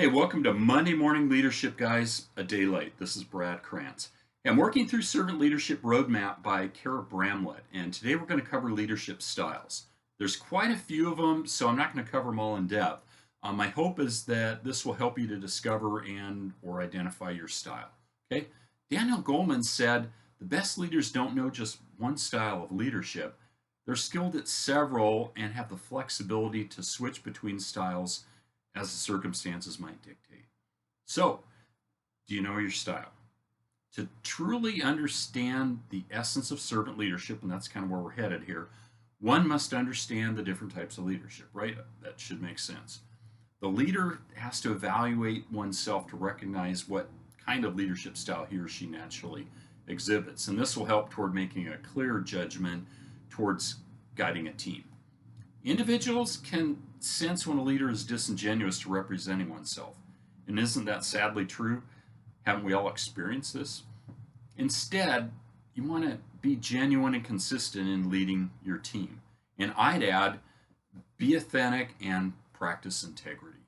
Hey, welcome to Monday Morning Leadership, guys. A day late. This is Brad Krantz. Hey, I'm working through Servant Leadership Roadmap by Kara Bramlett, and today we're going to cover leadership styles. There's quite a few of them, so I'm not going to cover them all in depth. My hope is that this will help you to discover and or identify your style. Okay? Daniel Goleman said, "The best leaders don't know just one style of leadership. They're skilled at several and have the flexibility to switch between styles as the circumstances might dictate." So, do you know your style? To truly understand the essence of servant leadership, and that's kind of where we're headed here, one must understand the different types of leadership, right? That should make sense. The leader has to evaluate oneself to recognize what kind of leadership style he or she naturally exhibits. And this will help toward making a clear judgment towards guiding a team. Individuals can sense when a leader is disingenuous to representing oneself. And isn't that sadly true? Haven't we all experienced this? Instead, you want to be genuine and consistent in leading your team. And I'd add, be authentic and practice integrity.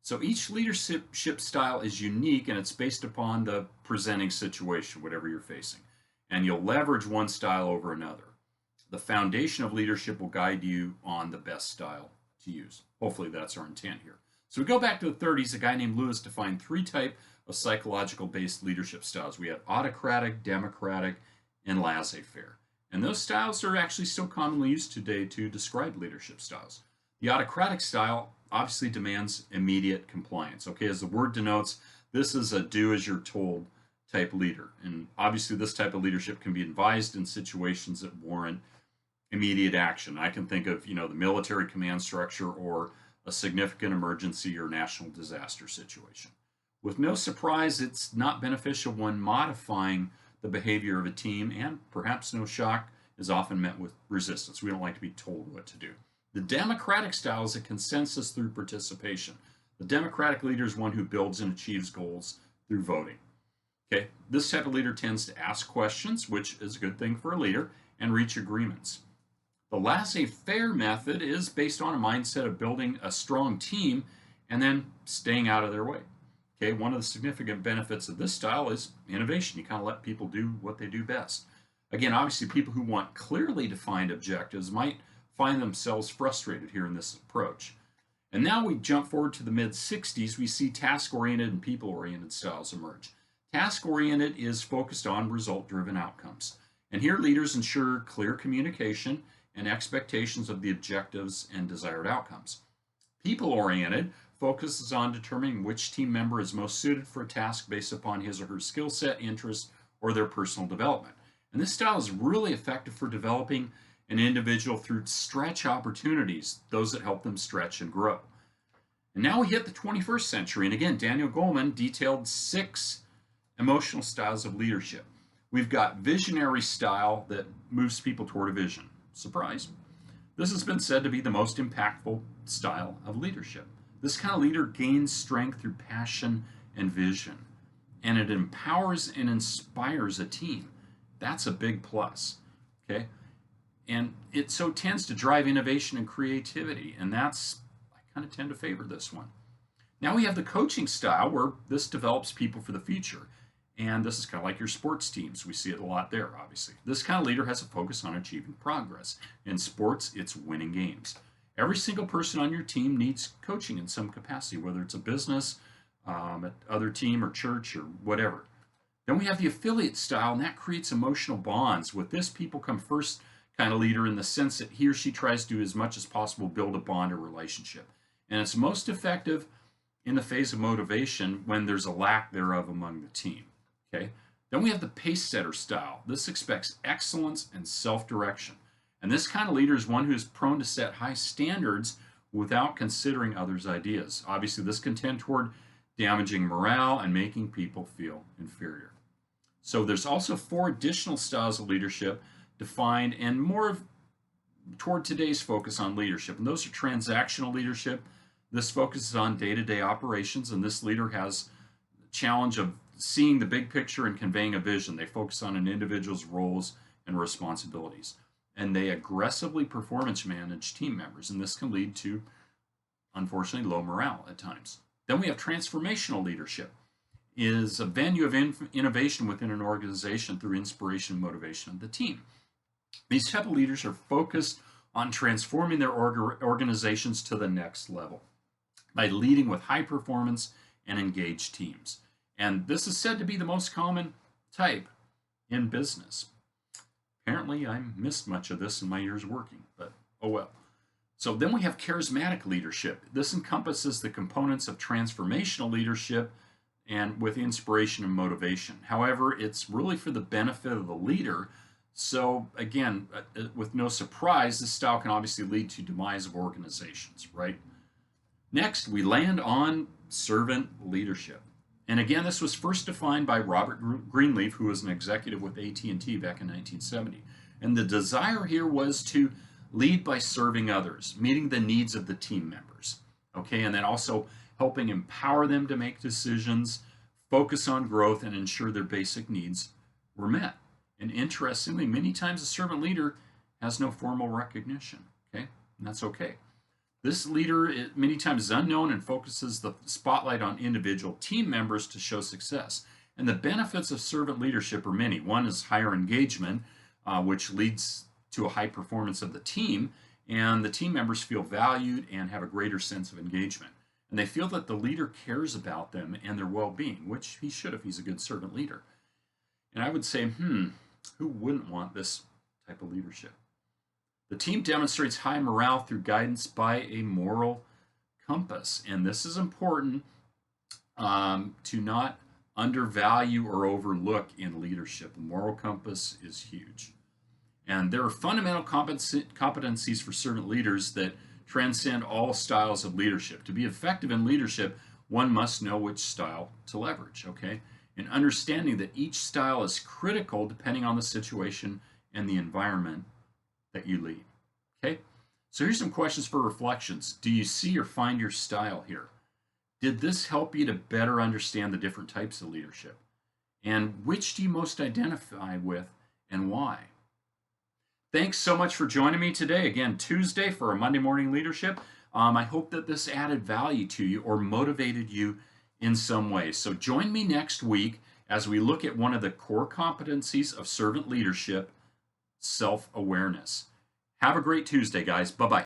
So each leadership style is unique and it's based upon the presenting situation, whatever you're facing. And you'll leverage one style over another. The foundation of leadership will guide you on the best style to use. Hopefully that's our intent here. So we go back to the 30s. A guy named Lewis defined three types of psychological based leadership styles. We have autocratic, democratic, and laissez-faire. And those styles are actually still commonly used today to describe leadership styles. The autocratic style obviously demands immediate compliance. Okay, as the word denotes, this is a do as you're told type leader. And obviously this type of leadership can be advised in situations that warrant immediate action. I can think of, the military command structure or a significant emergency or national disaster situation. With no surprise, it's not beneficial when modifying the behavior of a team, and perhaps no shock is often met with resistance. We don't like to be told what to do. The democratic style is a consensus through participation. The democratic leader is one who builds and achieves goals through voting. Okay, this type of leader tends to ask questions, which is a good thing for a leader, and reach agreements. The laissez-faire method is based on a mindset of building a strong team and then staying out of their way. Okay, one of the significant benefits of this style is innovation. You kind of let people do what they do best. Again, obviously, people who want clearly defined objectives might find themselves frustrated here in this approach. And now we jump forward to the mid-60s, we see task-oriented and people-oriented styles emerge. Task-oriented is focused on result-driven outcomes. And here leaders ensure clear communication and expectations of the objectives and desired outcomes. People-oriented focuses on determining which team member is most suited for a task based upon his or her skill set, interests, or their personal development. And this style is really effective for developing an individual through stretch opportunities, those that help them stretch and grow. And now we hit the 21st century, and again, Daniel Goleman detailed 6 emotional styles of leadership. We've got visionary style that moves people toward a vision. Surprise. This has been said to be the most impactful style of leadership. This kind of leader gains strength through passion and vision, and it empowers and inspires a team. That's a big plus, okay? And it so tends to drive innovation and creativity, and I kind of tend to favor this one. Now we have the coaching style where this develops people for the future. And this is kind of like your sports teams. We see it a lot there, obviously. This kind of leader has a focus on achieving progress. In sports, it's winning games. Every single person on your team needs coaching in some capacity, whether it's a business, other team, or church, or whatever. Then we have the affiliate style, and that creates emotional bonds. With this, people come first kind of leader in the sense that he or she tries to do as much as possible build a bond or relationship. And it's most effective in the phase of motivation when there's a lack thereof among the team. Okay. Then we have the Pacesetter style. This expects excellence and self-direction. And this kind of leader is one who is prone to set high standards without considering others' ideas. Obviously, this can tend toward damaging morale and making people feel inferior. So there's also 4 additional styles of leadership defined and more toward today's focus on leadership. And those are transactional leadership. This focuses on day-to-day operations, and this leader has the challenge of seeing the big picture and conveying a vision. They focus on an individual's roles and responsibilities. And they aggressively performance manage team members. And this can lead to, unfortunately, low morale at times. Then we have transformational leadership, is a venue of innovation within an organization through inspiration and motivation of the team. These type of leaders are focused on transforming their organizations to the next level by leading with high performance and engaged teams. And this is said to be the most common type in business. Apparently, I missed much of this in my years working, but oh well. So then we have charismatic leadership. This encompasses the components of transformational leadership and with inspiration and motivation. However, it's really for the benefit of the leader. So again, with no surprise, this style can obviously lead to demise of organizations, right? Next, we land on servant leadership. And again, this was first defined by Robert Greenleaf, who was an executive with AT&T back in 1970. And the desire here was to lead by serving others, meeting the needs of the team members, okay? And then also helping empower them to make decisions, focus on growth, and ensure their basic needs were met. And interestingly, many times a servant leader has no formal recognition, okay? And that's okay. This leader many times is unknown and focuses the spotlight on individual team members to show success. And the benefits of servant leadership are many. One is higher engagement, which leads to a high performance of the team, and the team members feel valued and have a greater sense of engagement. And they feel that the leader cares about them and their well-being, which he should if he's a good servant leader. And I would say, who wouldn't want this type of leadership? The team demonstrates high morale through guidance by a moral compass. And this is important to not undervalue or overlook in leadership. The moral compass is huge. And there are fundamental competencies for servant leaders that transcend all styles of leadership. To be effective in leadership, one must know which style to leverage, okay? And understanding that each style is critical depending on the situation and the environment that you lead, okay? So here's some questions for reflections. Do you see or find your style here? Did this help you to better understand the different types of leadership? And which do you most identify with and why? Thanks so much for joining me today. Again, Tuesday for a Monday Morning Leadership. I hope that this added value to you or motivated you in some way. So join me next week as we look at one of the core competencies of servant leadership, self-awareness. Have a great Tuesday, guys. Bye-bye.